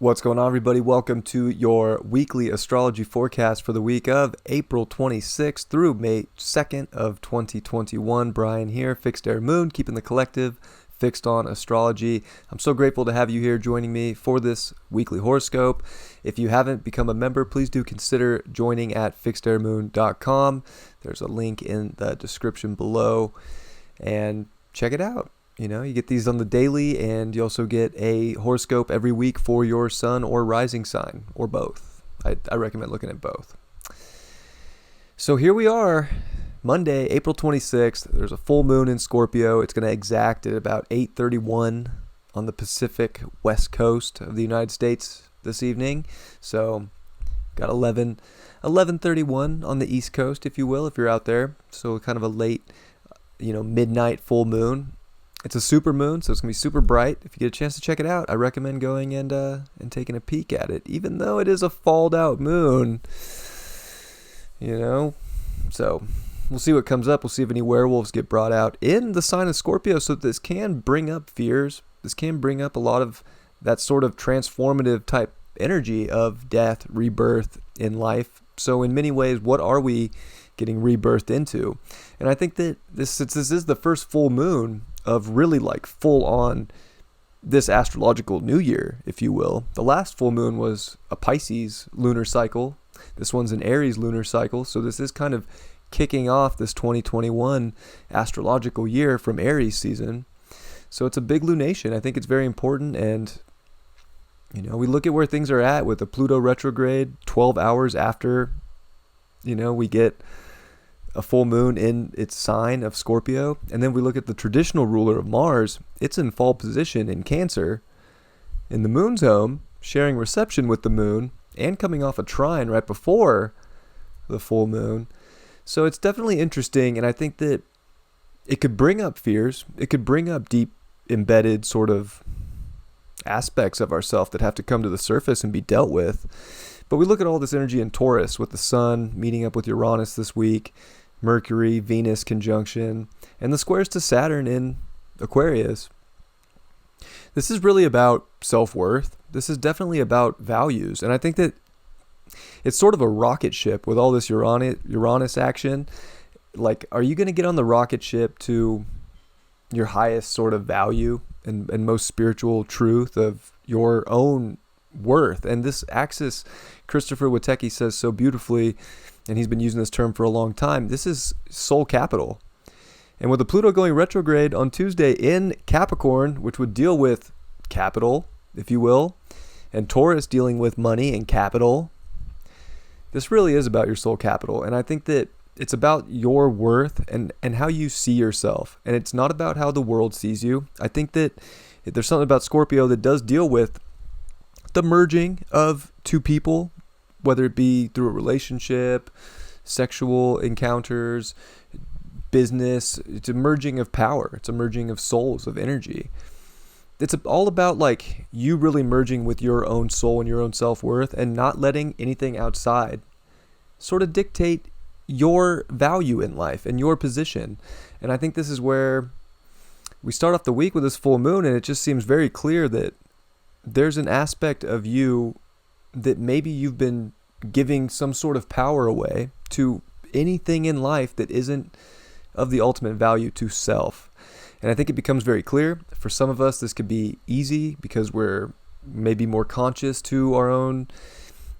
What's going on, everybody? Welcome to your weekly astrology forecast for the week of April 26th through May 2nd of 2021. Brian here, Fixed Air Moon, keeping the collective fixed on astrology. I'm so grateful to have you here joining me for this weekly horoscope. If you haven't become a member, please do consider joining at fixedairmoon.com. There's a link in the description below, and check it out. You get these on the daily, and you also get a horoscope every week for your sun or rising sign, or both. I recommend looking at both. So here we are, Monday, April 26th. There's a full moon in Scorpio. It's going to exact at about 8:31 on the Pacific West Coast of the United States this evening. So got 11:31 on the East Coast, if you will, if you're out there. So kind of a late, midnight full moon. It's a super moon, so it's going to be super bright. If you get a chance to check it out, I recommend going and taking a peek at it, even though it is a falled out moon. So we'll see what comes up. We'll see if any werewolves get brought out in the sign of Scorpio. So this can bring up fears. This can bring up a lot of that sort of transformative type energy of death, rebirth in life. So in many ways, what are we getting rebirthed into? And I think that since this is the first full moon of really like full on this astrological new year, if you will. The last full moon was a Pisces lunar cycle. This one's an Aries lunar cycle. So this is kind of kicking off this 2021 astrological year from Aries season. So it's a big lunation. I think it's very important. And, we look at where things are at with the Pluto retrograde 12 hours after, we get a full moon in its sign of Scorpio. And then we look at the traditional ruler of Mars. It's in fall position in Cancer, in the moon's home, sharing reception with the moon, and coming off a trine right before the full moon. So it's definitely interesting, and I think that it could bring up fears. It could bring up deep embedded sort of aspects of ourselves that have to come to the surface and be dealt with. But we look at all this energy in Taurus with the sun meeting up with Uranus this week, Mercury, Venus conjunction, and the squares to Saturn in Aquarius. This is really about self-worth. This is definitely about values. And I think that it's sort of a rocket ship with all this Uranus action. Like, are you going to get on the rocket ship to your highest sort of value and most spiritual truth of your own worth? And this axis, Christopher Witecki says so beautifully, and he's been using this term for a long time, this is soul capital. And with the Pluto going retrograde on Tuesday in Capricorn, which would deal with capital, if you will, and Taurus dealing with money and capital, this really is about your soul capital. And I think that it's about your worth and how you see yourself. And it's not about how the world sees you. I think that there's something about Scorpio that does deal with the merging of two people, whether it be through a relationship, sexual encounters, business. It's a merging of power. It's a merging of souls, of energy. It's all about like you really merging with your own soul and your own self-worth and not letting anything outside sort of dictate your value in life and your position. And I think this is where we start off the week with this full moon, and it just seems very clear that there's an aspect of you that maybe you've been giving some sort of power away to anything in life that isn't of the ultimate value to self. And I think it becomes very clear. For some of us, this could be easy because we're maybe more conscious to our own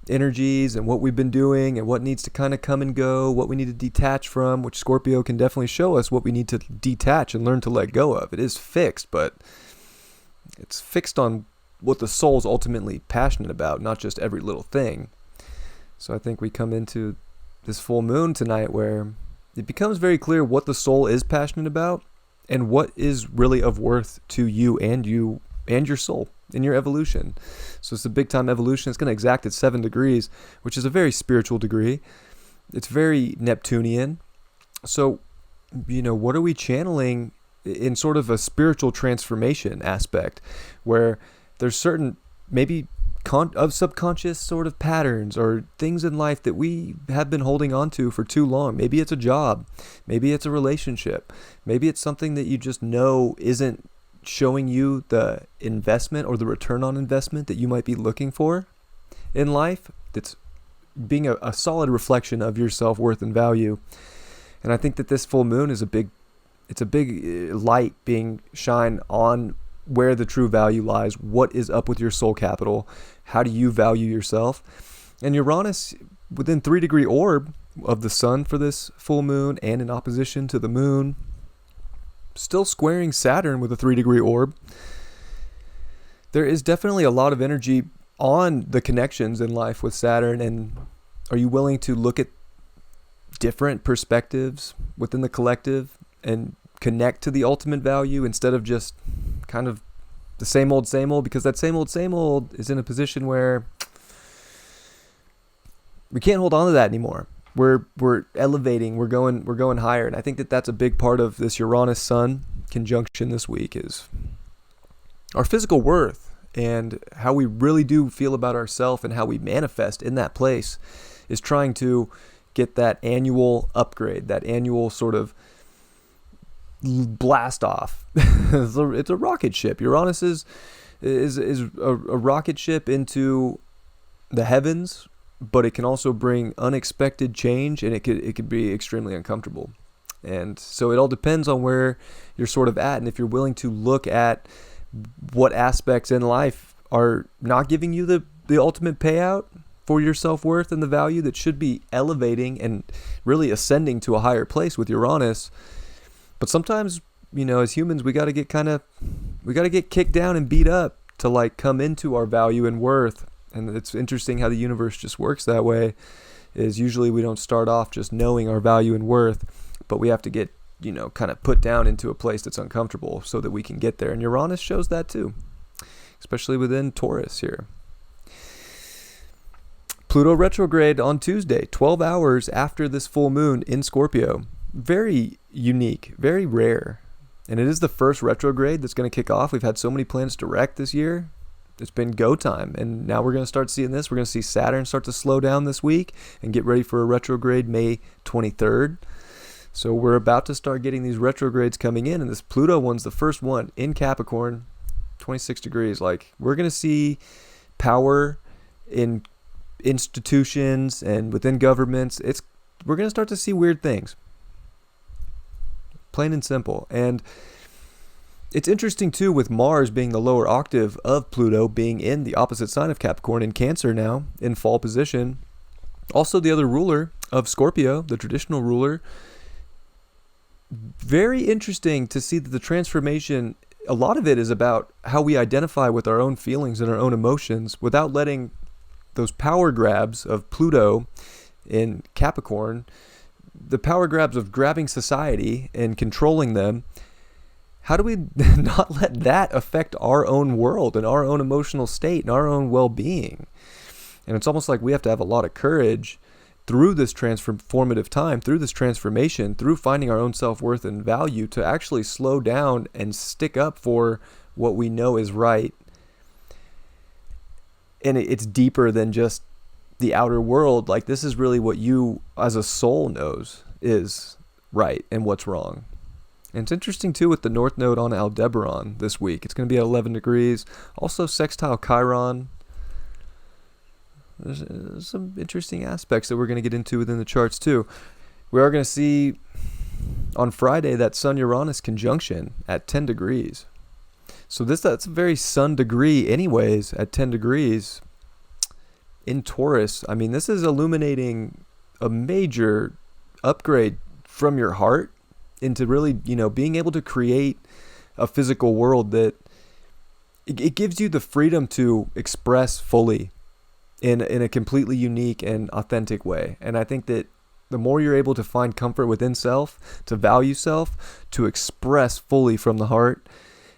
energies and what we've been doing and what needs to kind of come and go, what we need to detach from, which Scorpio can definitely show us what we need to detach and learn to let go of. It is fixed, but it's fixed on what the soul's ultimately passionate about, not just every little thing. So I think we come into this full moon tonight where it becomes very clear what the soul is passionate about and what is really of worth to you and your soul in your evolution. So it's a big time evolution. It's going to exact at 7 degrees, which is a very spiritual degree. It's very Neptunian. So, what are we channeling in sort of a spiritual transformation aspect where there's certain maybe of subconscious sort of patterns or things in life that we have been holding on to for too long. Maybe it's a job, maybe it's a relationship, maybe it's something that you just know isn't showing you the investment or the return on investment that you might be looking for in life. That's being a solid reflection of your self-worth and value. And I think that this full moon is a big light being shined on where the true value lies. What is up with your soul capital? How do you value yourself? And Uranus, within 3-degree orb of the sun for this full moon and in opposition to the moon, still squaring Saturn with a 3-degree orb. There is definitely a lot of energy on the connections in life with Saturn. And are you willing to look at different perspectives within the collective and connect to the ultimate value instead of just kind of the same old, because that same old is in a position where we can't hold on to that anymore. We're elevating, we're going higher. And I think that that's a big part of this Uranus Sun conjunction this week, is our physical worth and how we really do feel about ourselves and how we manifest in that place is trying to get that annual upgrade, that annual sort of blast off. It's a rocket ship. Uranus is a rocket ship into the heavens, but it can also bring unexpected change, and it could be extremely uncomfortable. And so it all depends on where you're sort of at, and if you're willing to look at what aspects in life are not giving you the ultimate payout for your self-worth and the value that should be elevating and really ascending to a higher place with Uranus. But sometimes, as humans, we got to get kicked down and beat up to like come into our value and worth. And it's interesting how the universe just works that way, is usually we don't start off just knowing our value and worth, but we have to get, kind of put down into a place that's uncomfortable so that we can get there. And Uranus shows that too, especially within Taurus here. Pluto retrograde on Tuesday, 12 hours after this full moon in Scorpio. Very unique, very rare. And it is the first retrograde that's going to kick off. We've had so many planets direct this year. It's been go time, and now we're going to start seeing this. We're going to see Saturn start to slow down this week and get ready for a retrograde May 23rd. So we're about to start getting these retrogrades coming in, and this Pluto one's the first one in Capricorn, 26 degrees. Like, we're going to see power in institutions and within governments. We're going to start to see weird things. Plain and simple. And it's interesting, too, with Mars being the lower octave of Pluto, being in the opposite sign of Capricorn in Cancer now, in fall position. Also, the other ruler of Scorpio, the traditional ruler. Very interesting to see that the transformation, a lot of it is about how we identify with our own feelings and our own emotions without letting those power grabs of Pluto in Capricorn, the power grabs of grabbing society and controlling them. How do we not let that affect our own world and our own emotional state and our own well-being? And it's almost like we have to have a lot of courage through this transformative time, through this transformation, through finding our own self-worth and value to actually slow down and stick up for what we know is right. And it's deeper than just the outer world. Like, this is really what you as a soul knows is right and what's wrong. And it's interesting, too, with the North Node on Aldebaran this week. It's going to be at 11 degrees. Also, sextile Chiron. There's some interesting aspects that we're going to get into within the charts, too. We are going to see on Friday that Sun-Uranus conjunction at 10 degrees. So that's a very Sun degree anyways at 10 degrees in Taurus. I mean, this is illuminating a major upgrade from your heart into really, being able to create a physical world that it gives you the freedom to express fully in a completely unique and authentic way. And I think that the more you're able to find comfort within self, to value self, to express fully from the heart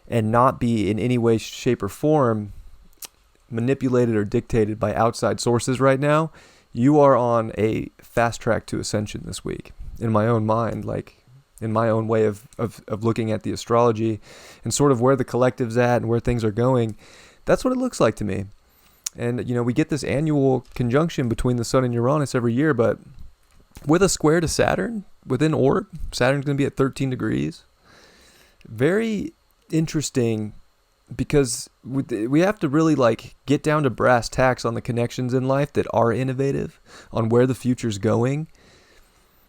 and not be in any way, shape, or form manipulated or dictated by outside sources right now, you are on a fast track to ascension this week. In my own mind, like, in my own way of looking at the astrology and sort of where the collective's at and where things are going, that's what it looks like to me. And, we get this annual conjunction between the Sun and Uranus every year, but with a square to Saturn within orb, Saturn's going to be at 13 degrees. Very interesting because we have to really like get down to brass tacks on the connections in life that are innovative, on where the future's going,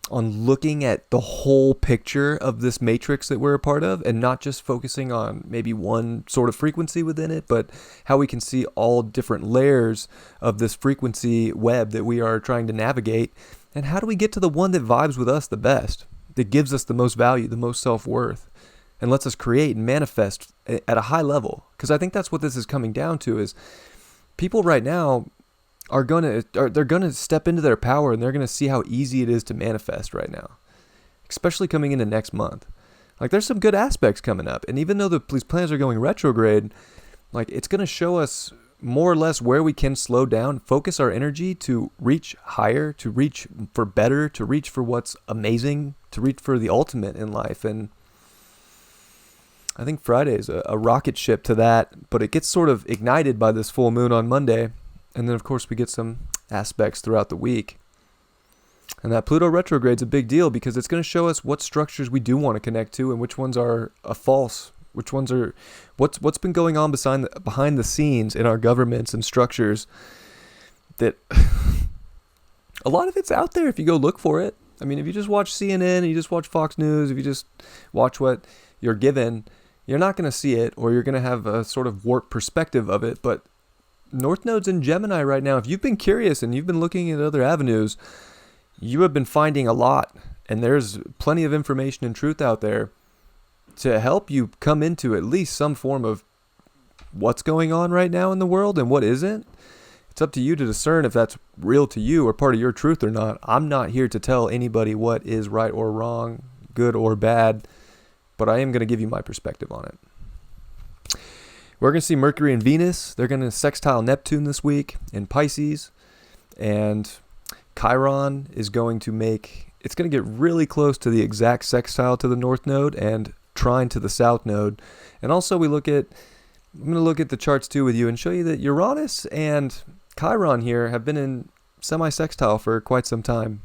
on looking at the whole picture of this matrix that we're a part of, and not just focusing on maybe one sort of frequency within it, but how we can see all different layers of this frequency web that we are trying to navigate, and how do we get to the one that vibes with us the best, that gives us the most value, the most self-worth, and lets us create and manifest at a high level. Because I think that's what this is coming down to, is people right now they're gonna step into their power, and they're gonna see how easy it is to manifest right now, especially coming into next month. Like, there's some good aspects coming up, and even though these planets are going retrograde, like, it's gonna show us more or less where we can slow down, focus our energy to reach higher, to reach for better, to reach for what's amazing, to reach for the ultimate in life. And I think Friday is a rocket ship to that, but it gets sort of ignited by this full moon on Monday. And then, of course, we get some aspects throughout the week. And that Pluto retrograde's a big deal because it's going to show us what structures we do want to connect to and which ones are false, which ones are what's been going on behind the scenes in our governments and structures that a lot of it's out there if you go look for it. I mean, if you just watch CNN and you just watch Fox News, if you just watch what you're given, you're not going to see it, or you're going to have a sort of warped perspective of it. But North Node's in Gemini right now. If you've been curious and you've been looking at other avenues, you have been finding a lot, and there's plenty of information and truth out there to help you come into at least some form of what's going on right now in the world and what isn't. It's up to you to discern if that's real to you or part of your truth or not. I'm not here to tell anybody what is right or wrong, good or bad, but I am going to give you my perspective on it. We're going to see Mercury and Venus. They're going to sextile Neptune this week in Pisces. And Chiron is going to it's going to get really close to the exact sextile to the North Node and trine to the South Node. And also I'm going to look at the charts too with you and show you that Uranus and Chiron here have been in semi-sextile for quite some time.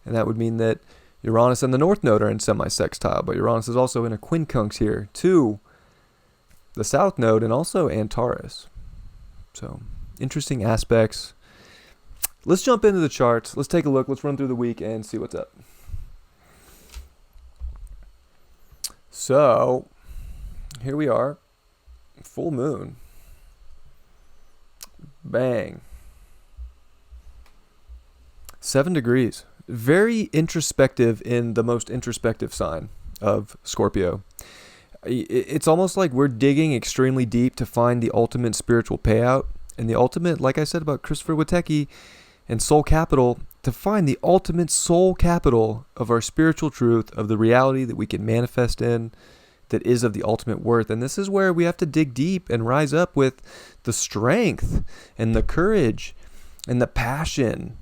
And that would mean that Uranus and the North Node are in semi-sextile, but Uranus is also in a quincunx here to the South Node and also Antares. So, interesting aspects. Let's jump into the charts. Let's take a look. Let's run through the week and see what's up. So, here we are. Full moon. Bang. 7 degrees. Very introspective in the most introspective sign of Scorpio. It's almost like we're digging extremely deep to find the ultimate spiritual payout. And the ultimate, like I said about Christopher Witecki and Soul Capital, to find the ultimate soul capital of our spiritual truth, of the reality that we can manifest in, that is of the ultimate worth. And this is where we have to dig deep and rise up with the strength and the courage and the passion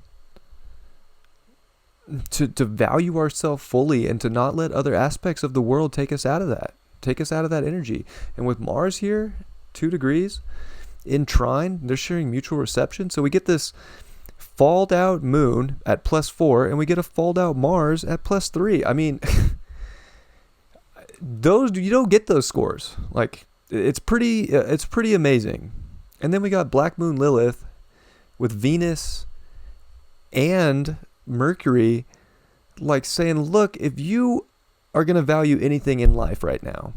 to value ourselves fully and to not let other aspects of the world take us out of that energy. And with Mars here, 2 degrees in trine, they're sharing mutual reception. So we get this falled out moon at +4 and we get a falled out Mars at +3. I mean, you don't get those scores. Like, it's pretty amazing. And then we got Black Moon Lilith with Venus and Mercury, like saying, look, if you are going to value anything in life right now,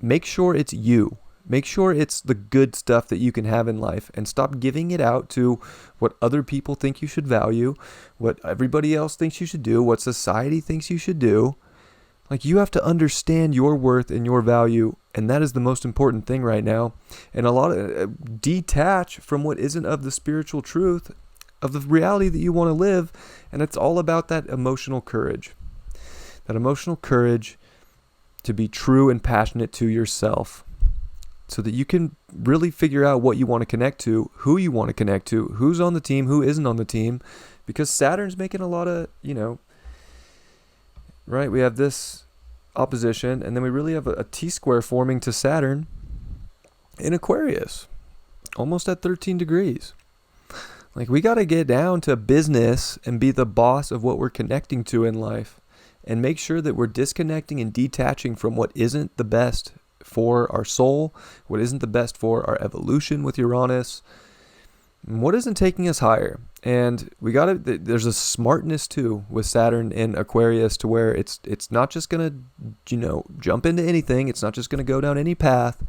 make sure it's you. Make sure it's the good stuff that you can have in life, and stop giving it out to what other people think you should value, what everybody else thinks you should do, what society thinks you should do. Like, you have to understand your worth and your value, and that is the most important thing right now. And a lot of detach from what isn't of the spiritual truth, of the reality that you want to live, and it's all about that emotional courage. That emotional courage to be true and passionate to yourself, so that you can really figure out what you want to connect to, who you want to connect to, who's on the team, who isn't on the team, because Saturn's making a lot of, right? We have this opposition, and then we really have a T-square forming to Saturn in Aquarius, almost at 13 degrees. Like, we got to get down to business and be the boss of what we're connecting to in life, and make sure that we're disconnecting and detaching from what isn't the best for our soul, what isn't the best for our evolution with Uranus, and what isn't taking us higher. And there's a smartness too with Saturn in Aquarius, to where it's not just gonna, jump into anything. It's not just gonna go down any path,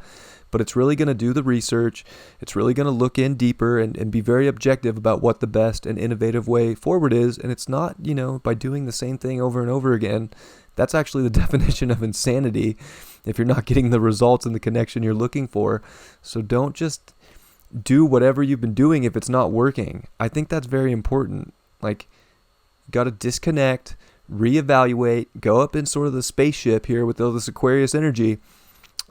but it's really gonna do the research. It's really gonna look in deeper and be very objective about what the best and innovative way forward is. And it's not, by doing the same thing over and over again. That's actually the definition of insanity if you're not getting the results and the connection you're looking for. So don't just do whatever you've been doing if it's not working. I think that's very important. Like, you got to disconnect, reevaluate, go up in sort of the spaceship here with all this Aquarius energy,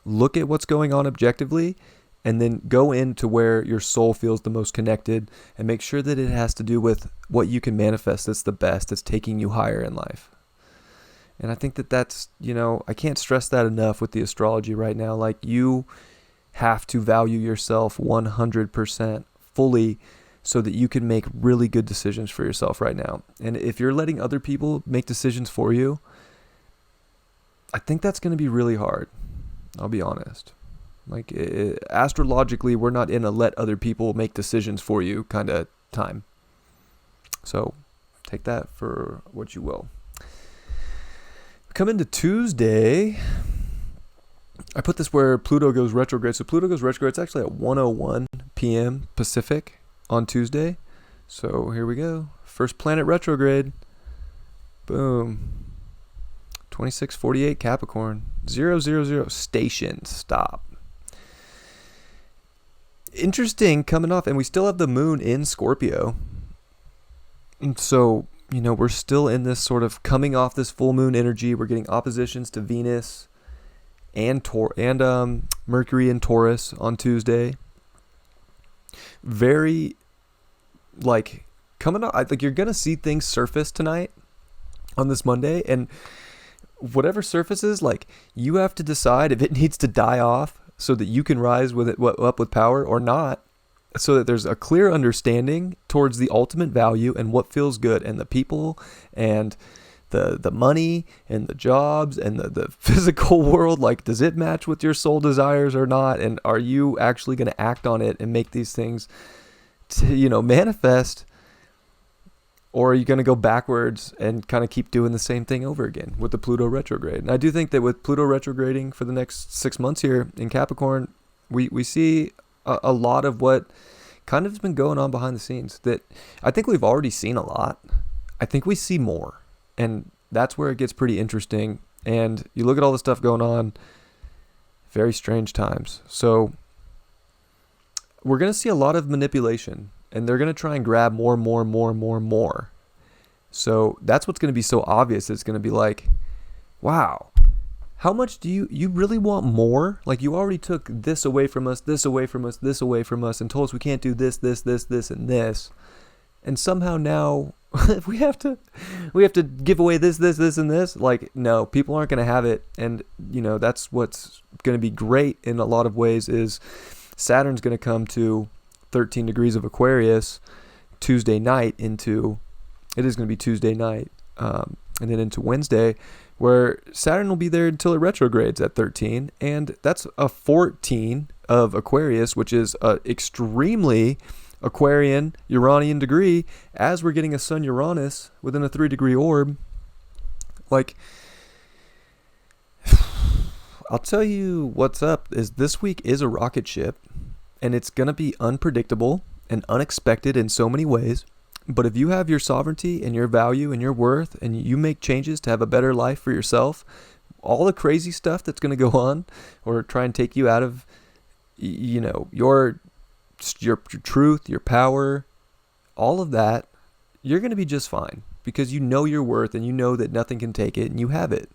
look at what's going on objectively, and then go into where your soul feels the most connected, and make sure that it has to do with what you can manifest that's the best, that's taking you higher in life. And I think that's, I can't stress that enough with the astrology right now. Like, you have to value yourself 100% fully so that you can make really good decisions for yourself right now. And if you're letting other people make decisions for you, I think that's going to be really hard. I'll be honest. Like, astrologically, we're not in a let other people make decisions for you kind of time. So take that for what you will. Come into Tuesday. I put this where Pluto goes retrograde. So Pluto goes retrograde. It's actually at 1:01 p.m. Pacific on Tuesday. So here we go. First planet retrograde. Boom. 2648 Capricorn. 000 station. Stop. Interesting coming off. And we still have the moon in Scorpio. And so, we're still in this sort of coming off this full moon energy. We're getting oppositions to Venus and Mercury and Taurus on Tuesday. Very, coming up. I think you're gonna see things surface tonight on this Monday, and whatever surfaces, you have to decide if it needs to die off so that you can rise with it up with power or not, so that there's a clear understanding towards the ultimate value and what feels good, and the people and the money and the jobs and the physical world. Does it match with your soul desires or not? And are you actually going to act on it and make these things to, manifest? Or are you going to go backwards and kind of keep doing the same thing over again with the Pluto retrograde? And I do think that with Pluto retrograding for the next 6 months here in Capricorn, we see a lot of what kind of has been going on behind the scenes that I think we've already seen a lot. I think we see more. And that's where it gets pretty interesting. And you look at all the stuff going on, very strange times. So we're going to see a lot of manipulation, and they're going to try and grab more. So that's what's going to be so obvious. It's going to be like, wow, how much do you really want more? You already took this away from us, this away from us, this away from us, and told us we can't do this, and this. And somehow now we have to give away this, and this. No, people aren't going to have it. And, that's what's going to be great in a lot of ways is Saturn's going to come to 13 degrees of Aquarius Tuesday night it is going to be Tuesday night, and then into Wednesday, where Saturn will be there until it retrogrades at 13. And that's a 14 of Aquarius, which is extremely Aquarian, Uranian degree, as we're getting a Sun Uranus within a 3-degree orb. I'll tell you what's up is this week is a rocket ship, and it's going to be unpredictable and unexpected in so many ways. But if you have your sovereignty and your value and your worth, and you make changes to have a better life for yourself, all the crazy stuff that's going to go on or try and take you out of, your truth, your power, all of that, you're going to be just fine because you know your worth and you know that nothing can take it and you have it.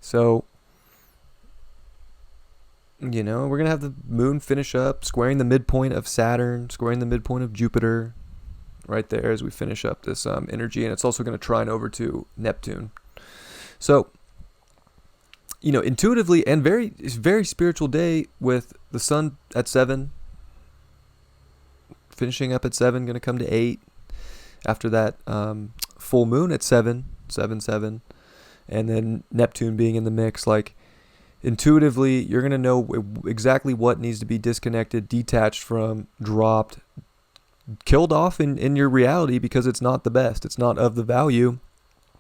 So, we're going to have the moon finish up, squaring the midpoint of Saturn, squaring the midpoint of Jupiter right there as we finish up this energy. And it's also going to trine over to Neptune. So, intuitively and it's very spiritual day with the sun at 7, finishing up at 7, going to come to 8 after that full moon at 7, and then Neptune being in the mix. Intuitively, you're going to know exactly what needs to be disconnected, detached from, dropped, killed off in your reality because it's not the best. It's not of the value.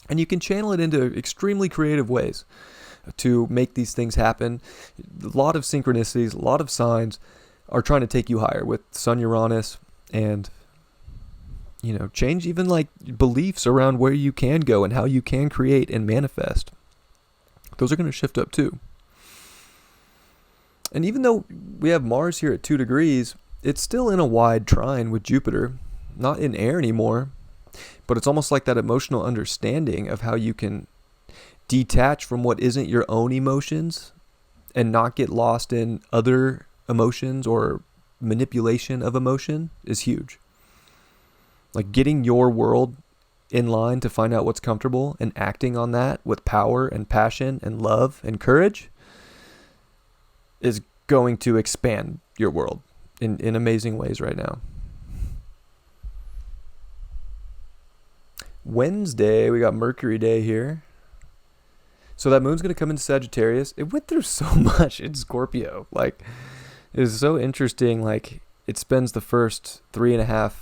And you can channel it into extremely creative ways to make these things happen. A lot of synchronicities, a lot of signs are trying to take you higher with Sun Uranus, and change even like beliefs around where you can go and how you can create and manifest. Those are going to shift up too. And even though we have Mars here at 2 degrees, it's still in a wide trine with Jupiter, not in air anymore, but it's almost like that emotional understanding of how you can detach from what isn't your own emotions and not get lost in other emotions or manipulation of emotion is huge. Like getting your world in line to find out what's comfortable and acting on that with power and passion and love and courage is going to expand your world in amazing ways right now. Wednesday, we got Mercury Day here. So that moon's going to come into Sagittarius. It went through so much in Scorpio. Like, it was so interesting. Like, it spends the first 3.5.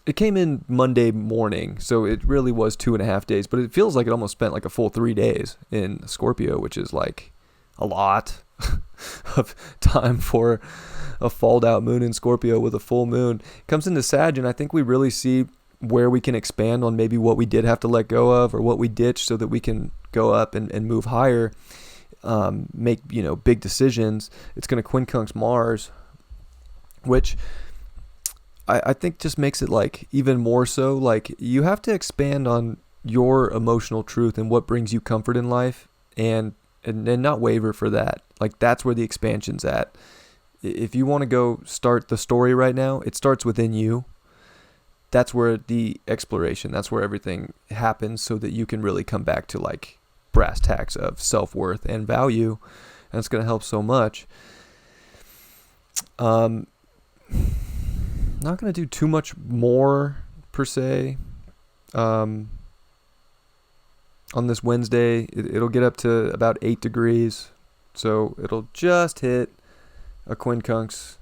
It came in Monday morning, so it really was 2.5 days. But it feels like it almost spent like a full 3 days in Scorpio, which is like a lot of time for a falled out moon in Scorpio with a full moon. It comes into Sag, and I think we really see where we can expand on maybe what we did have to let go of or what we ditched so that we can go up and move higher, make, big decisions. It's going to quincunx Mars, which I think just makes it like even more so like you have to expand on your emotional truth and what brings you comfort in life and not waver for that. Like that's where the expansion's at. If you want to go start the story right now, it starts within you. That's where the exploration, that's where everything happens so that you can really come back to like brass tacks of self-worth and value. And it's going to help so much. Not going to do too much more per se. On this Wednesday, it'll get up to about 8 degrees. So it'll just hit a quincunx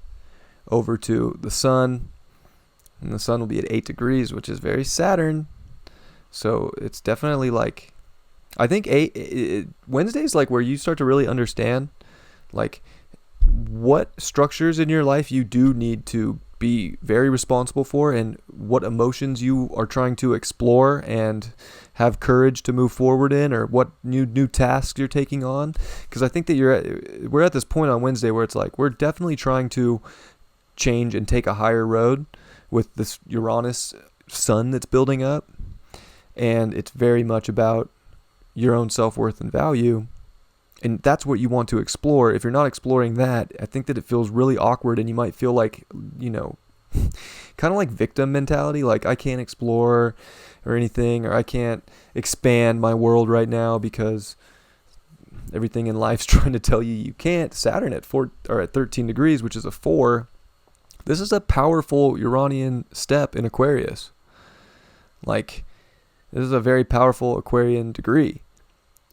over to the sun. And the sun will be at 8 degrees, which is very Saturn. So it's definitely like, I think Wednesday is like where you start to really understand like what structures in your life you do need to be very responsible for and what emotions you are trying to explore and have courage to move forward in, or what new tasks you're taking on. Because I think that we're at this point on Wednesday where it's like we're definitely trying to change and take a higher road with this Uranus sun that's building up. And it's very much about your own self-worth and value. And that's what you want to explore. If you're not exploring that, I think that it feels really awkward and you might feel like, kind of like victim mentality. Like I can't explore or anything, or I can't expand my world right now because everything in life's trying to tell you you can't. Saturn at 13 degrees, which is a 4. This is a powerful Uranian step in Aquarius. Like, this is a very powerful Aquarian degree.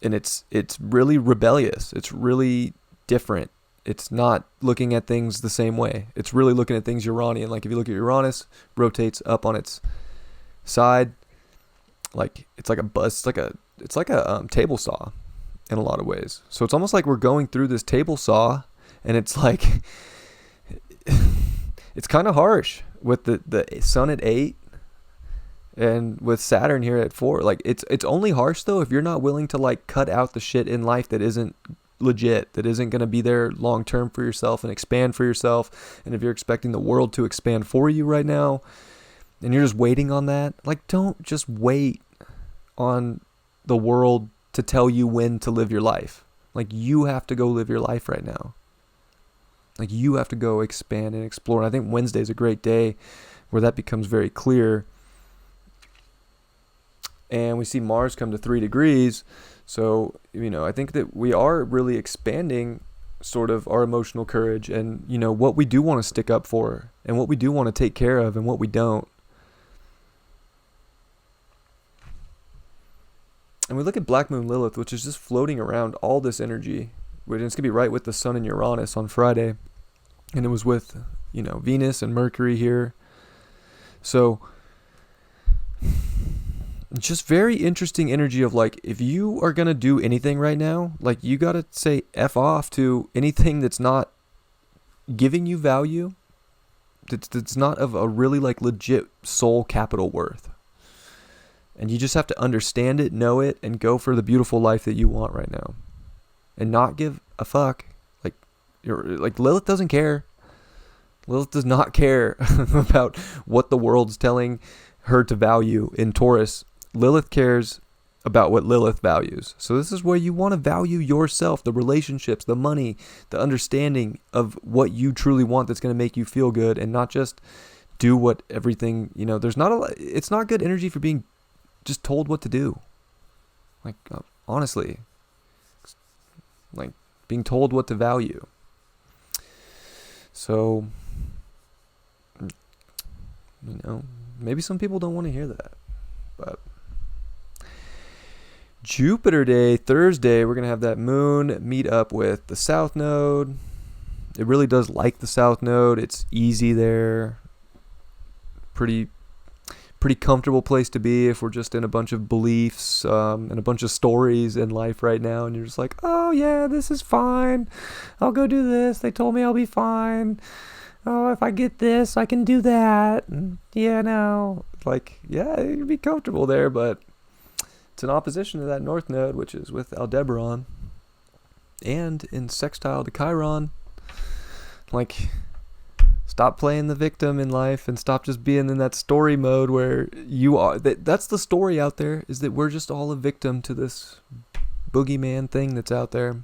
And it's really rebellious. It's really different. It's not looking at things the same way. It's really looking at things Uranian. Like, if you look at Uranus, rotates up on its side. Like, it's like a buzz. It's like a table saw in a lot of ways. So it's almost like we're going through this table saw, and it's like... It's kind of harsh with the sun at 8 and with Saturn here at 4. Like it's only harsh though if you're not willing to like cut out the shit in life that isn't legit, that isn't going to be there long term for yourself and expand for yourself. And if you're expecting the world to expand for you right now and you're just waiting on that, like don't just wait on the world to tell you when to live your life. Like you have to go live your life right now. Like you have to go expand and explore. And I think Wednesday is a great day where that becomes very clear. And we see Mars come to 3 degrees. So, I think that we are really expanding sort of our emotional courage and, what we do want to stick up for and what we do want to take care of and what we don't. And we look at Black Moon Lilith, which is just floating around all this energy. It's going to be right with the Sun and Uranus on Friday. And it was with, Venus and Mercury here. So, just very interesting energy of like, if you are going to do anything right now, like you got to say F off to anything that's not giving you value. That's not of a really like legit soul capital worth. And you just have to understand it, know it, and go for the beautiful life that you want right now. And not give a fuck. Like Lilith doesn't care. Lilith does not care about what the world's telling her to value in Taurus. Lilith cares about what Lilith values. So this is where you want to value yourself, the relationships, the money, the understanding of what you truly want that's going to make you feel good, and not just do what everything, it's not good energy for being just told what to do. Like, honestly, like being told what to value. So, maybe some people don't want to hear that, but Jupiter Day, Thursday, we're going to have that moon meet up with the South Node. It really does like the South Node. It's easy there. Pretty comfortable place to be if we're just in a bunch of beliefs and a bunch of stories in life right now, and you're just like, oh yeah, this is fine. I'll go do this. They told me I'll be fine. Oh, if I get this, I can do that. And you'd be comfortable there, but it's in opposition to that North Node, which is with Aldebaran, and in sextile to Chiron. Like, stop playing the victim in life and stop just being in that story mode where you are. That's the story out there, is that we're just all a victim to this boogeyman thing that's out there.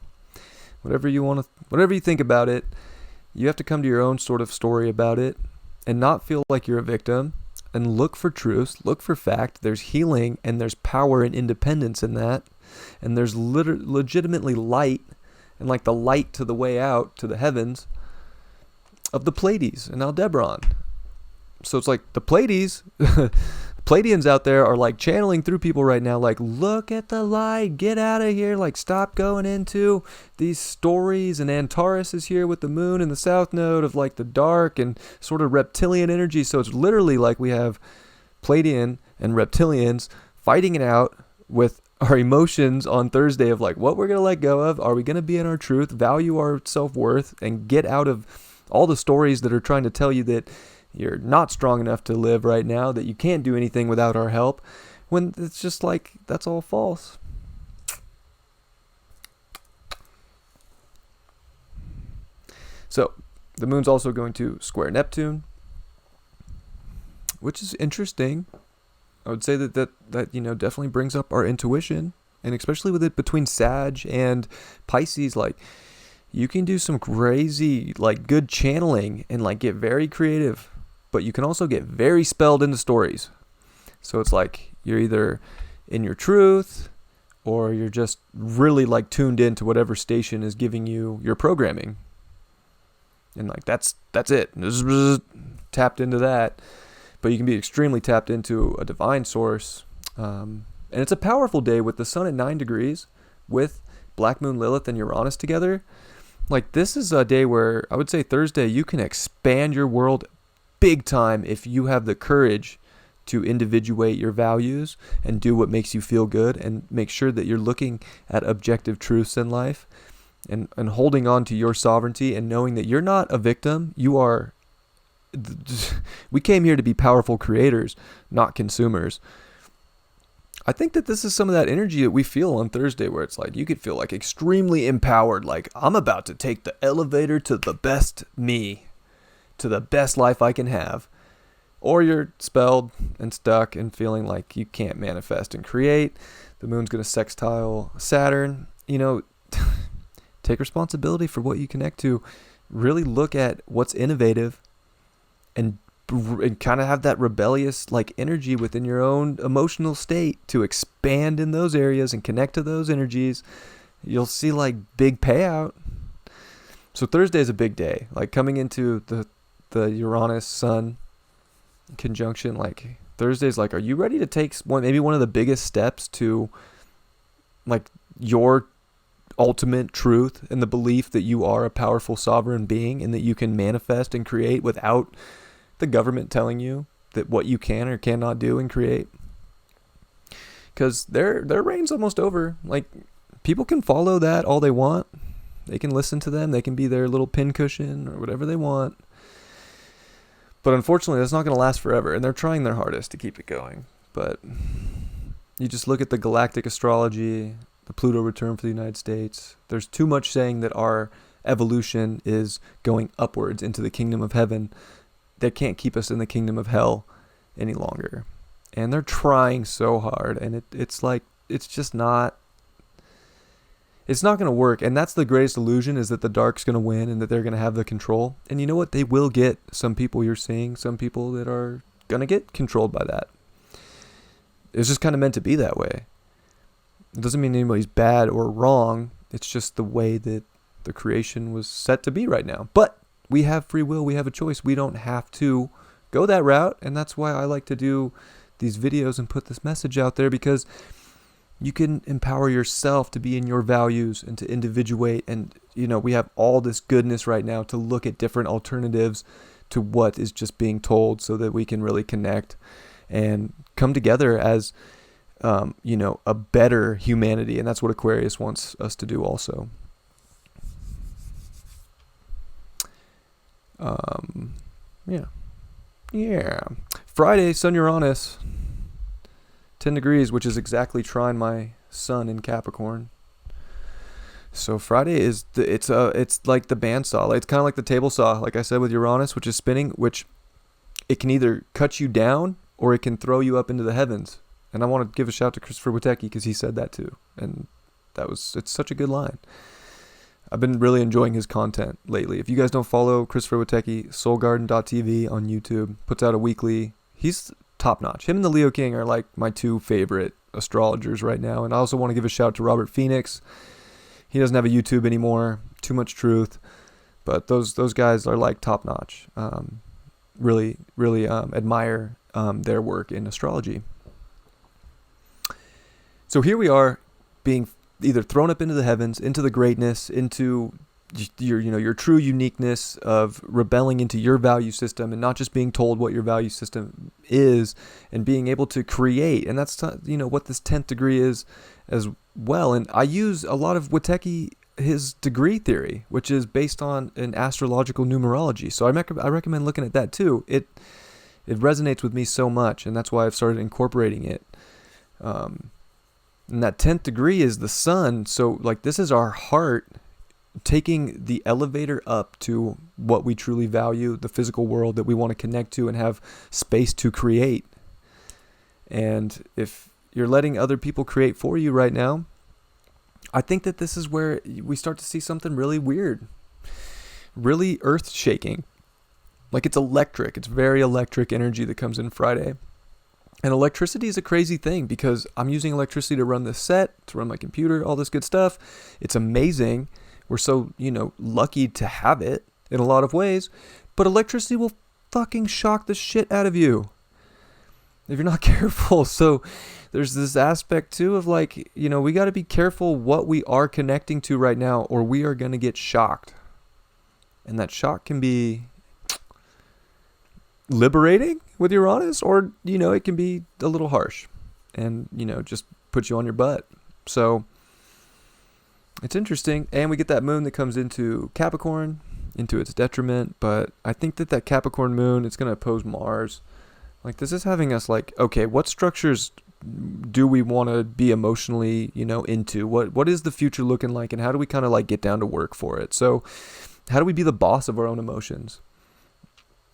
Whatever you think about it, you have to come to your own sort of story about it and not feel like you're a victim, and look for truth, look for fact. There's healing and there's power and independence in that. And there's legitimately light, and like the light to the way out to the heavens of the Pleiades and Aldebaran. So it's like the Pleiades, Pleiadians out there are like channeling through people right now, like, look at the light, get out of here, like stop going into these stories. And Antares is here with the moon and the South Node of like the dark and sort of reptilian energy. So it's literally like we have Pleiadian and reptilians fighting it out with our emotions on Thursday of like what we're going to let go of. Are we going to be in our truth, value our self-worth, and get out of all the stories that are trying to tell you that you're not strong enough to live right now, that you can't do anything without our help, when it's just like, that's all false. So, the moon's also going to square Neptune, which is interesting. I would say that definitely brings up our intuition, and especially with it between Sag and Pisces, like, you can do some crazy, like, good channeling and, like, get very creative. But you can also get very spelled into stories. So it's like you're either in your truth or you're just really, like, tuned into whatever station is giving you your programming. And, like, that's it. Tapped into that. But you can be extremely tapped into a divine source. And it's a powerful day with the sun at 9 degrees with Black Moon Lilith and Uranus together. Like, this is a day where I would say Thursday you can expand your world big time if you have the courage to individuate your values and do what makes you feel good, and make sure that you're looking at objective truths in life and holding on to your sovereignty and knowing that you're not a victim. You are. We came here to be powerful creators, not consumers. I think that this is some of that energy that we feel on Thursday, where it's like you could feel like extremely empowered, like I'm about to take the elevator to the best me, to the best life I can have. Or you're spelled and stuck and feeling like you can't manifest and create. The moon's going to sextile Saturn. Take responsibility for what you connect to. Really look at what's innovative and kind of have that rebellious like energy within your own emotional state to expand in those areas and connect to those energies. You'll see like big payout. So Thursday is a big day, like coming into the Uranus Sun conjunction. Like Thursday's like, are you ready to take maybe one of the biggest steps to like your ultimate truth and the belief that you are a powerful sovereign being and that you can manifest and create without the government telling you that what you can or cannot do and create. Because their reign's almost over. Like, people can follow that all they want. They can listen to them. They can be their little pincushion or whatever they want. But unfortunately, that's not going to last forever. And they're trying their hardest to keep it going. But you just look at the galactic astrology, the Pluto return for the United States. There's too much saying that our evolution is going upwards into the kingdom of heaven. They can't keep us in the kingdom of hell any longer. And they're trying so hard. And it's like, it's just not, it's not going to work. And that's the greatest illusion, is that the dark's going to win and that they're going to have the control. And you know what? They will get some people. You're seeing some people that are going to get controlled by that. It's just kind of meant to be that way. It doesn't mean anybody's bad or wrong. It's just the way that the creation was set to be right now. But we have free will. We have a choice. We don't have to go that route. And that's why I like to do these videos and put this message out there, because you can empower yourself to be in your values and to individuate. And, you know, we have all this goodness right now to look at different alternatives to what is just being told, so that we can really connect and come together as, you know, a better humanity. And that's what Aquarius wants us to do also. Yeah. Friday, Sun Uranus, 10 degrees, which is exactly trine my sun in Capricorn. So Friday is it's like the bandsaw. It's kind of like the table saw, like I said, with Uranus, which is spinning, which it can either cut you down or it can throw you up into the heavens. And I want to give a shout to Christopher Witecki, because he said that too. And it's such a good line. I've been really enjoying his content lately. If you guys don't follow Christopher Witecki, soulgarden.tv on YouTube, puts out a weekly. He's top notch. Him and the Leo King are like my two favorite astrologers right now. And I also want to give a shout to Robert Phoenix. He doesn't have a YouTube anymore. Too much truth. But those guys are like top notch. Really admire their work in astrology. So here we are, being either thrown up into the heavens, into the greatness, into your true uniqueness of rebelling into your value system, and not just being told what your value system is, and being able to create. And that's, you know, what this 10th degree is as well. And I use a lot of Witecki, his degree theory, which is based on an astrological numerology. So I recommend looking at that too. It resonates with me so much, and that's why I've started incorporating it. And that 10th degree is the sun. So like, this is our heart taking the elevator up to what we truly value, the physical world that we want to connect to and have space to create. And if you're letting other people create for you right now, I think that this is where we start to see something really weird, really earth shaking. Like, it's electric. It's very electric energy that comes in Friday. And electricity is a crazy thing, because I'm using electricity to run this set, to run my computer, all this good stuff. It's amazing. We're so, lucky to have it in a lot of ways. But electricity will fucking shock the shit out of you if you're not careful. So there's this aspect too of like, we got to be careful what we are connecting to right now, or we are going to get shocked. And that shock can be liberating with Uranus, or it can be a little harsh and just put you on your butt. So it's interesting. And we get that moon that comes into Capricorn, into its detriment. But I think that Capricorn moon, it's going to oppose Mars. Like, this is having us like, okay, what structures do we want to be emotionally into? What is the future looking like, and how do we kind of like get down to work for it? So how do we be the boss of our own emotions?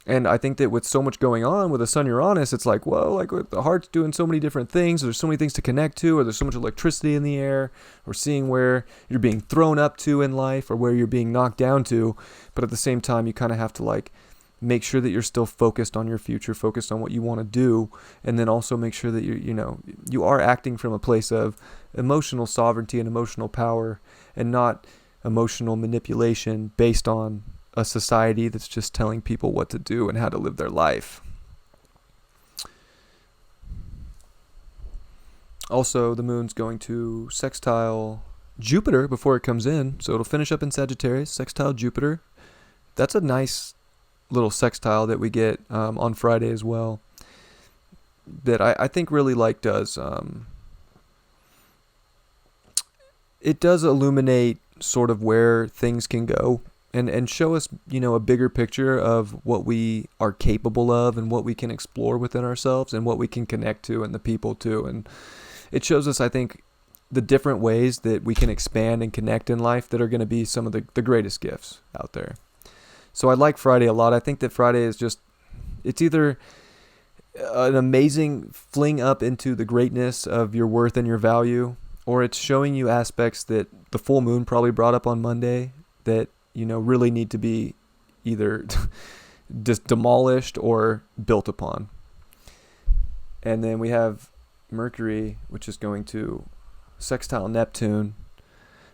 And I think that with so much going on with the Sun Uranus, it's like, whoa, like the heart's doing so many different things. There's so many things to connect to, or there's so much electricity in the air, or seeing where you're being thrown up to in life, or where you're being knocked down to. But at the same time, you kind of have to like make sure that you're still focused on your future, focused on what you want to do. And then also make sure that you are acting from a place of emotional sovereignty and emotional power, and not emotional manipulation based on a society that's just telling people what to do and how to live their life. Also, the moon's going to sextile Jupiter before it comes in, so it'll finish up in Sagittarius, sextile Jupiter. That's a nice little sextile that we get on Friday as well, that I think really like does it does illuminate sort of where things can go, and show us, a bigger picture of what we are capable of and what we can explore within ourselves and what we can connect to and the people to. And it shows us, I think, the different ways that we can expand and connect in life that are going to be some of the greatest gifts out there. So I like Friday a lot. I think that Friday is just, it's either an amazing fling up into the greatness of your worth and your value, or it's showing you aspects that the full moon probably brought up on Monday that, really need to be either just demolished or built upon. And then we have Mercury, which is going to sextile Neptune.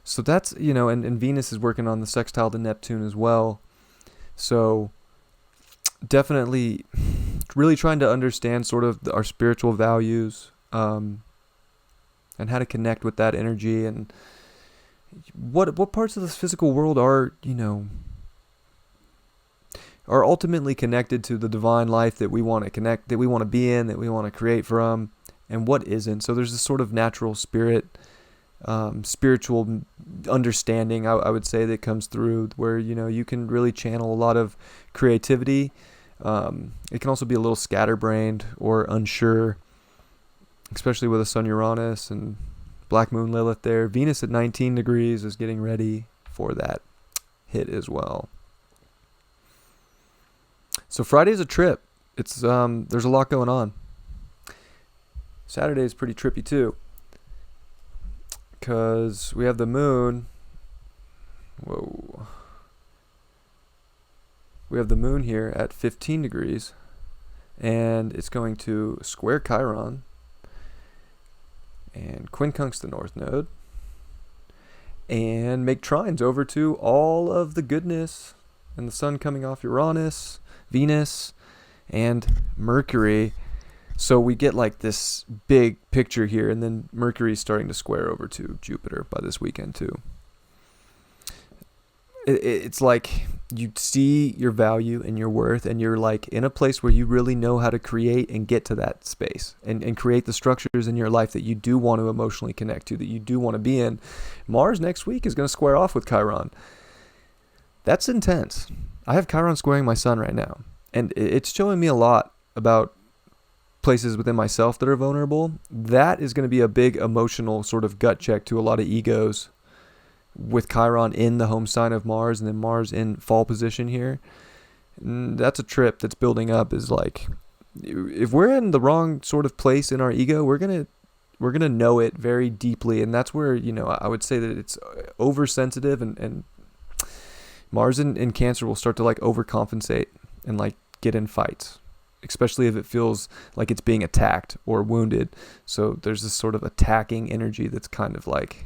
So that's, and Venus is working on the sextile to Neptune as well. So definitely really trying to understand sort of our spiritual values, and how to connect with that energy, and what parts of this physical world are ultimately connected to the divine life that we want to connect, that we want to be in, that we want to create from, and what isn't. So there's this sort of natural spirit, spiritual understanding, I would say, that comes through where, you can really channel a lot of creativity. It can also be a little scatterbrained or unsure, especially with the Sun Uranus and Black Moon Lilith there. Venus at 19 degrees is getting ready for that hit as well. So Friday's a trip. It's there's a lot going on. Saturday is pretty trippy too, because we have the moon. We have the moon here at 15 degrees, and it's going to square Chiron and quincunx the North Node, and make trines over to all of the goodness, and the Sun coming off Uranus, Venus, and Mercury. So we get like this big picture here, and then Mercury's starting to square over to Jupiter by this weekend too. It's like you see your value and your worth, and you're like in a place where you really know how to create and get to that space, and create the structures in your life that you do want to emotionally connect to, that you do want to be in. Mars next week is going to square off with Chiron. That's intense. I have Chiron squaring my Sun right now, and it's showing me a lot about places within myself that are vulnerable. That is going to be a big emotional sort of gut check to a lot of egos, with Chiron in the home sign of Mars, and then Mars in fall position here. That's a trip that's building up. Is like, if we're in the wrong sort of place in our ego, we're gonna know it very deeply, and that's where, I would say that it's oversensitive, and Mars in Cancer will start to like overcompensate and like get in fights, especially if it feels like it's being attacked or wounded. So there's this sort of attacking energy that's kind of like,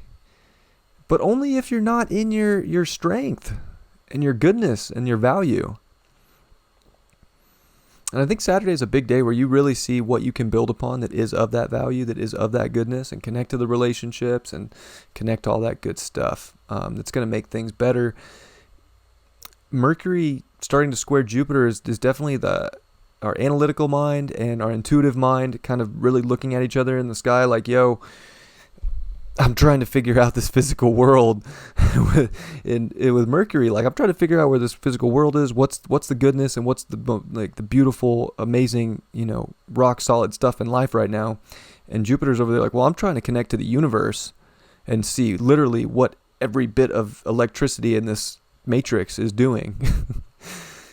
but only if you're not in your strength and your goodness and your value. And I think Saturday is a big day where you really see what you can build upon that is of that value, that is of that goodness, and connect to the relationships and connect to all that good stuff that's going to make things better. Mercury starting to square Jupiter is definitely our analytical mind and our intuitive mind kind of really looking at each other in the sky like, yo, I'm trying to figure out this physical world with Mercury. Like, I'm trying to figure out where this physical world is. What's the goodness, and what's the beautiful, amazing, rock solid stuff in life right now. And Jupiter's over there like, well, I'm trying to connect to the universe and see literally what every bit of electricity in this matrix is doing.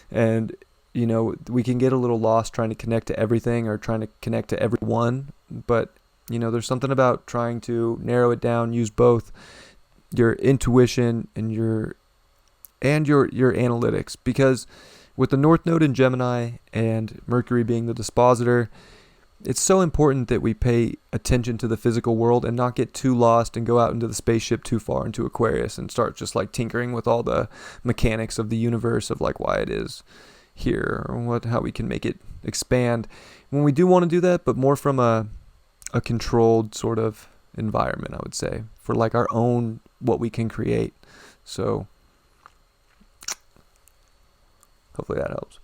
And, we can get a little lost trying to connect to everything or trying to connect to everyone, but there's something about trying to narrow it down, use both your intuition and your analytics, because with the North Node in Gemini and Mercury being the dispositor, it's so important that we pay attention to the physical world and not get too lost and go out into the spaceship too far into Aquarius and start just like tinkering with all the mechanics of the universe of like why it is here or how we can make it expand when we do want to do that, but more from a a controlled sort of environment, I would say, for like our own, what we can create. So hopefully that helps.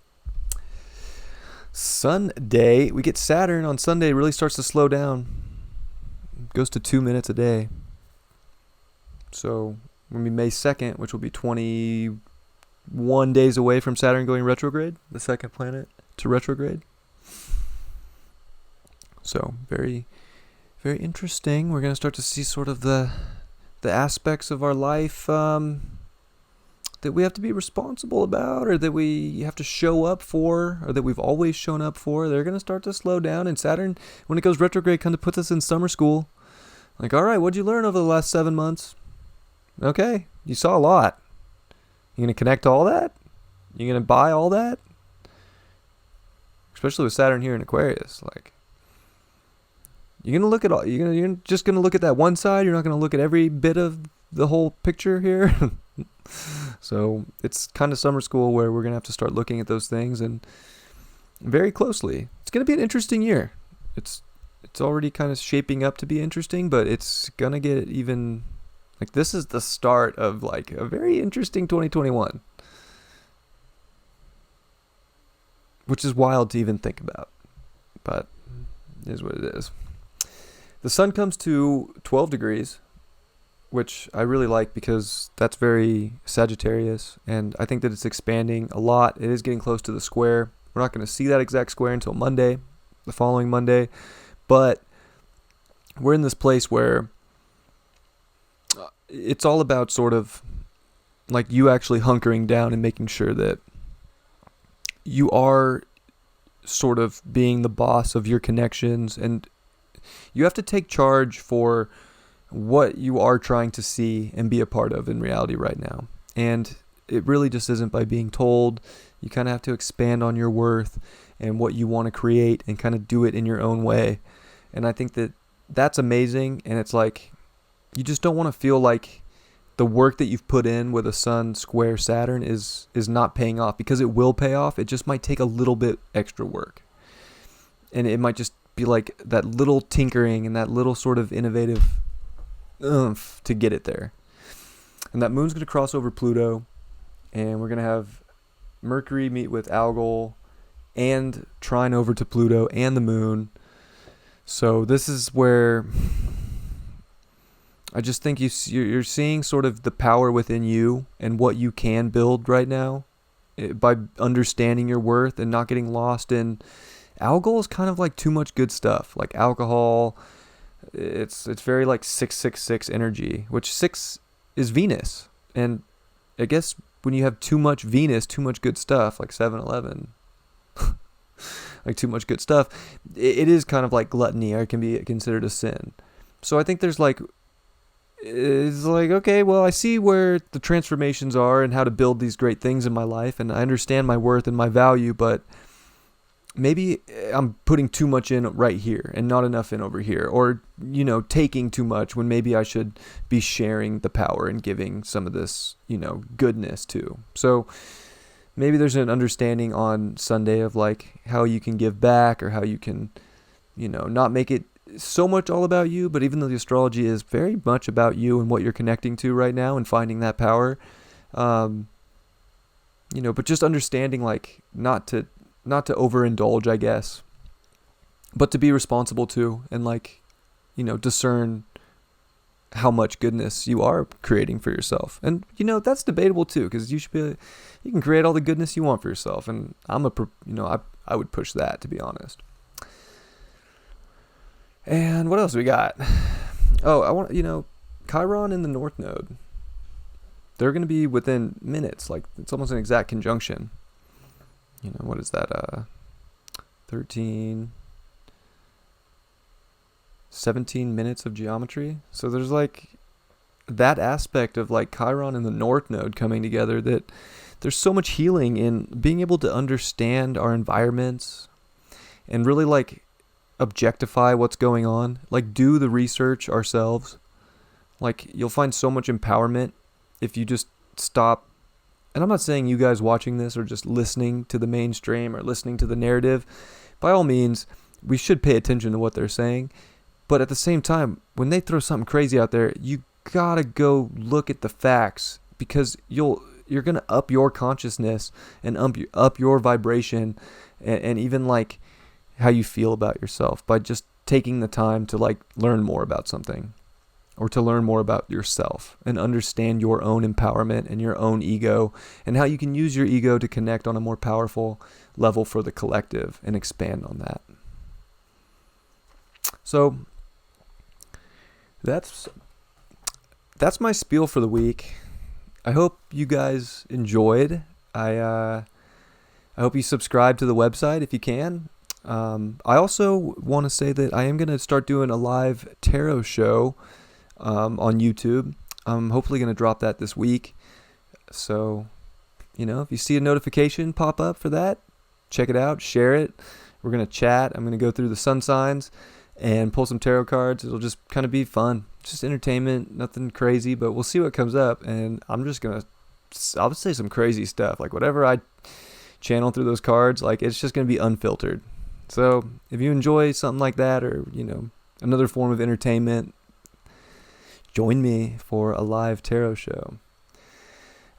Sunday, we get Saturn on Sunday. It really starts to slow down. It goes to 2 minutes a day. So when we May 2nd, which will be 21 days away from Saturn going retrograde, the second planet to retrograde. So very, very interesting. We're going to start to see sort of the aspects of our life that we have to be responsible about, or that we have to show up for, or that we've always shown up for. They're going to start to slow down. And Saturn, when it goes retrograde, kind of puts us in summer school. Like, all right, what'd you learn over the last 7 months? Okay, you saw a lot. You going to connect to all that? You going to buy all that? Especially with Saturn here in Aquarius. Like, you're going to look at all, you're just going to look at that one side. You're not going to look at every bit of the whole picture here. So it's kind of summer school where we're going to have to start looking at those things and very closely. It's going to be an interesting year. It's already kind of shaping up to be interesting, but it's going to get even, like, this is the start of like a very interesting 2021, which is wild to even think about, but it is what it is. The sun comes to 12 degrees, which I really like because that's very Sagittarius, and I think that it's expanding a lot. It is getting close to the square. We're not going to see that exact square until Monday, the following Monday, but we're in this place where it's all about sort of like you actually hunkering down and making sure that you are sort of being the boss of your connections, and you have to take charge for what you are trying to see and be a part of in reality right now. And it really just isn't by being told. You kind of have to expand on your worth and what you want to create and kind of do it in your own way. And I think that that's amazing. And it's like, you just don't want to feel like the work that you've put in with a sun square Saturn is not paying off, because it will pay off. It just might take a little bit extra work. And it might just be like that little tinkering and that little sort of innovative oomph to get it there. And that moon's going to cross over Pluto, and we're going to have Mercury meet with Algol and trine over to Pluto and the moon. So this is where I just think you're seeing sort of the power within you and what you can build right now by understanding your worth and not getting lost in. Algol is kind of like too much good stuff, like alcohol. It's very like 666 energy, which 6 is Venus. And I guess when you have too much Venus, too much good stuff, like 7-Eleven, like too much good stuff, it is kind of like gluttony, or it can be considered a sin. So I think there's like, it's like, okay, well, I see where the transformations are and how to build these great things in my life, and I understand my worth and my value, but maybe I'm putting too much in right here and not enough in over here, or, taking too much when maybe I should be sharing the power and giving some of this, goodness too. So maybe there's an understanding on Sunday of like how you can give back, or how you can, not make it so much all about you, but even though the astrology is very much about you and what you're connecting to right now and finding that power, but just understanding like not to overindulge, I guess, but to be responsible too, and like, discern how much goodness you are creating for yourself. And, that's debatable too, because you can create all the goodness you want for yourself. And I would push that, to be honest. And what else we got? Oh, I want, Chiron in the North Node. They're going to be within minutes, like it's almost an exact conjunction. What is that? 17 minutes of geometry. So there's like that aspect of like Chiron and the North Node coming together, that there's so much healing in being able to understand our environments and really like objectify what's going on, like do the research ourselves. Like you'll find so much empowerment if you just stop. And I'm not saying you guys watching this are just listening to the mainstream or listening to the narrative. By all means, we should pay attention to what they're saying. But at the same time, when they throw something crazy out there, you gotta go look at the facts, because you're gonna up your consciousness and up your vibration, and even like how you feel about yourself by just taking the time to like learn more about something, or to learn more about yourself and understand your own empowerment and your own ego, and how you can use your ego to connect on a more powerful level for the collective and expand on that. So that's my spiel for the week. I hope you guys enjoyed. I hope you subscribe to the website if you can. I also want to say that I am going to start doing a live tarot show on YouTube. I'm hopefully going to drop that this week. So, if you see a notification pop up for that, check it out, share it. We're going to chat. I'm going to go through the sun signs and pull some tarot cards. It'll just kind of be fun. Just entertainment, nothing crazy, but we'll see what comes up. And I'll just say some crazy stuff. Like whatever I channel through those cards, like it's just going to be unfiltered. So if you enjoy something like that, or, another form of entertainment, join me for a live tarot show.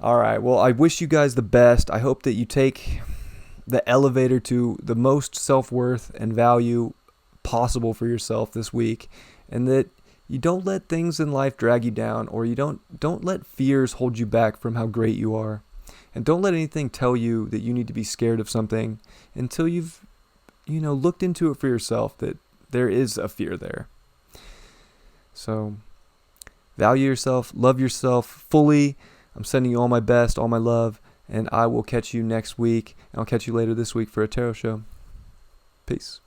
All right. Well, I wish you guys the best. I hope that you take the elevator to the most self-worth and value possible for yourself this week, and that you don't let things in life drag you down, or you don't let fears hold you back from how great you are. And don't let anything tell you that you need to be scared of something until you've looked into it for yourself, that there is a fear there. So value yourself, love yourself fully. I'm sending you all my best, all my love, and I will catch you next week. And I'll catch you later this week for a tarot show. Peace.